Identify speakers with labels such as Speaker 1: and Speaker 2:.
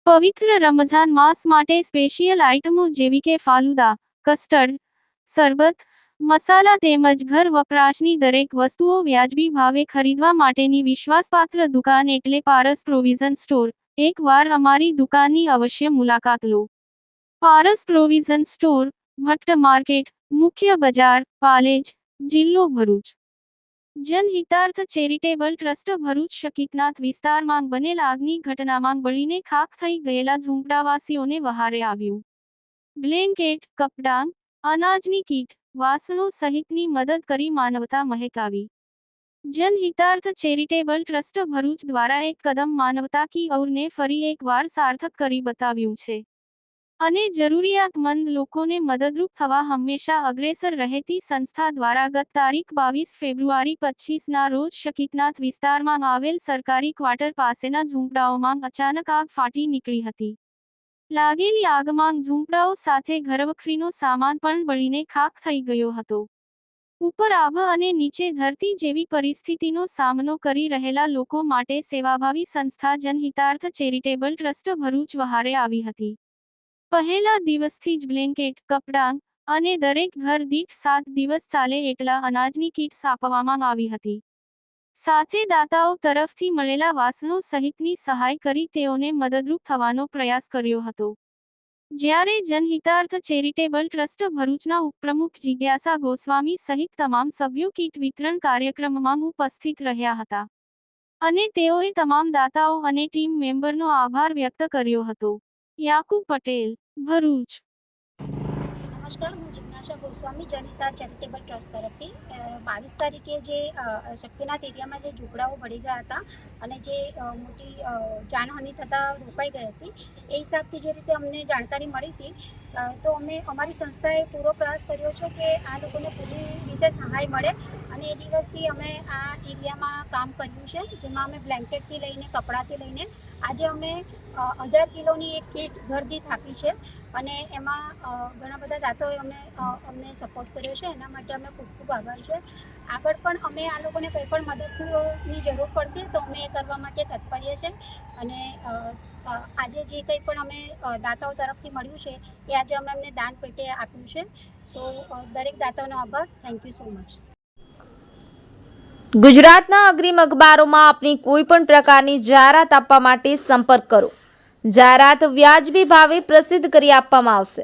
Speaker 1: પવિત્ર રમઝાન માસ માટે સ્પેશિયલ આઇટમો જેવી કે ફાલુદા, કસ્ટર્ડ, શરબત, મસાલા તેમજ ઘર વપરાશની દરેક વસ્તુઓ વ્યાજબી ભાવે ખરીદવા માટેની વિશ્વાસપાત્ર દુકાન એટલે પારસ પ્રોવિઝન સ્ટોર. એકવાર અમારી દુકાનની અવશ્ય મુલાકાત લો. પારસ પ્રોવિઝન સ્ટોર, ભટ્ટ માર્કેટ, મુખ્ય બજાર, પાલેજ, જિલ્લો ભરૂચ. જનહિતાર્થ ચેરિટેબલ ટ્રસ્ટ ભરૂચ શકીતનાથ વિસ્તારમાં બનેલ આગની ઘટનામાં બળીને ખાખ થઈ ગયેલા ઝૂંપડાવાસીઓને વહારે આવ્યું. બ્લેન્કેટ, કપડાં, અનાજની કીટ, વાસણો સહિતની મદદ કરી માનવતા મહેકાવી. જનહિતાર્થ ચેરિટેબલ ટ્રસ્ટ ભરૂચ દ્વારા એક કદમ માનવતા કી ઓરને ફરી એકવાર સાર્થક કરી બતાવ્યું છે અને જરૂરિયાતમંદ લોકોને મદદરૂપ થવા હંમેશા અગ્રેસર રહેતી સંસ્થા દ્વારા ગત તારીખ 22 ફેબ્રુઆરી 25ના રોજ શકીતનાથ વિસ્તારમાં આવેલ સરકારી ક્વાર્ટર પાસેના ઝૂંપડાઓમાં અચાનક આગ ફાટી નીકળી હતી. લાગેલી આગમાં ઝૂંપડાઓ સાથે ઘરવખરીનો સામાન પણ બળીને ખાખ થઈ ગયો હતો. ઉપર આભ અને નીચે ધરતી જેવી પરિસ્થિતિનો સામનો કરી રહેલા લોકો માટે સેવાભાવી સંસ્થા જનહિતાર્થ ચેરિટેબલ ટ્રસ્ટ ભરૂચ વહારે આવી હતી. પહેલા દિવસથી જ બ્લેન્કેટ, કપડાં અને દરેક ઘર દીઠ 7 દિવસ ચાલે એટલા અનાજની કીટ્સ આપવામાં આવી હતી. સાથે દાતાઓ તરફથી મળેલા વાસણો સહિતની સહાય કરી તેઓને મદદરૂપ થવાનો પ્રયાસ કર્યો હતો. જ્યારે જનહિતાર્થ ચેરિટેબલ ટ્રસ્ટ ભરૂચના ઉપપ્રમુખ જિજ્ઞાસા ગોસ્વામી સહિત તમામ સભ્યો કીટ વિતરણ કાર્યક્રમમાં ઉપસ્થિત રહ્યા હતા અને તેઓએ તમામ દાતાઓ અને ટીમ મેમ્બરનો આભાર વ્યક્ત કર્યો હતો. યાકુબ પટેલ, ભરૂચ.
Speaker 2: નમસ્કાર, હું જિજ્ઞાસા ગોસ્વામી જનહિતાર્થ ચેરિટેબલ ટ્રસ્ટ તરફથી 22 તારીખે જે શક્તિનાથ એરિયામાં જે ઝૂંપડાઓ બળી ગયા હતા અને જે મોટી જાનહાનિ થતાં રોકાઈ ગઈ હતી એ હિસાબથી જે રીતે અમને જાણકારી મળી હતી તો અમે અમારી સંસ્થાએ પૂરો પ્રયાસ કર્યો છે કે આ લોકોને પૂરી રીતે સહાય મળે અને એ દિવસથી અમે આ એરિયામાં કામ કર્યું છે, જેમાં અમે બ્લેન્કેટથી લઈને કપડાથી લઈને આજે અમે 1000 કિલોની એક કીટ ઘર દીઠ આપી છે અને એમાં ઘણા બધા દાતાઓએ અમને સપોર્ટ કર્યો છે. એના માટે અમે ખૂબ ખૂબ આભાર છે. આગળ પણ અમે આ લોકોને કંઈ પણ મદદની જરૂર પડશે તો અમે એ કરવા માટે તત્પર છે અને આજે જે કંઈ પણ અમે દાતાઓ તરફથી મળ્યું છે એ આજે અમે અમને દાન પેટે આપ્યું છે. સો દરેક દાતાઓનો આભાર. Thank you so much.
Speaker 3: ગુજરાતના અગ્રીમ અખબારોમાં આપની કોઈ પણ પ્રકારની જાહેરાત આપવા માટે સંપર્ક કરો. જાહેરાત વ્યાજબી ભાવે પ્રસિદ્ધ કરી આપવામાં આવશે.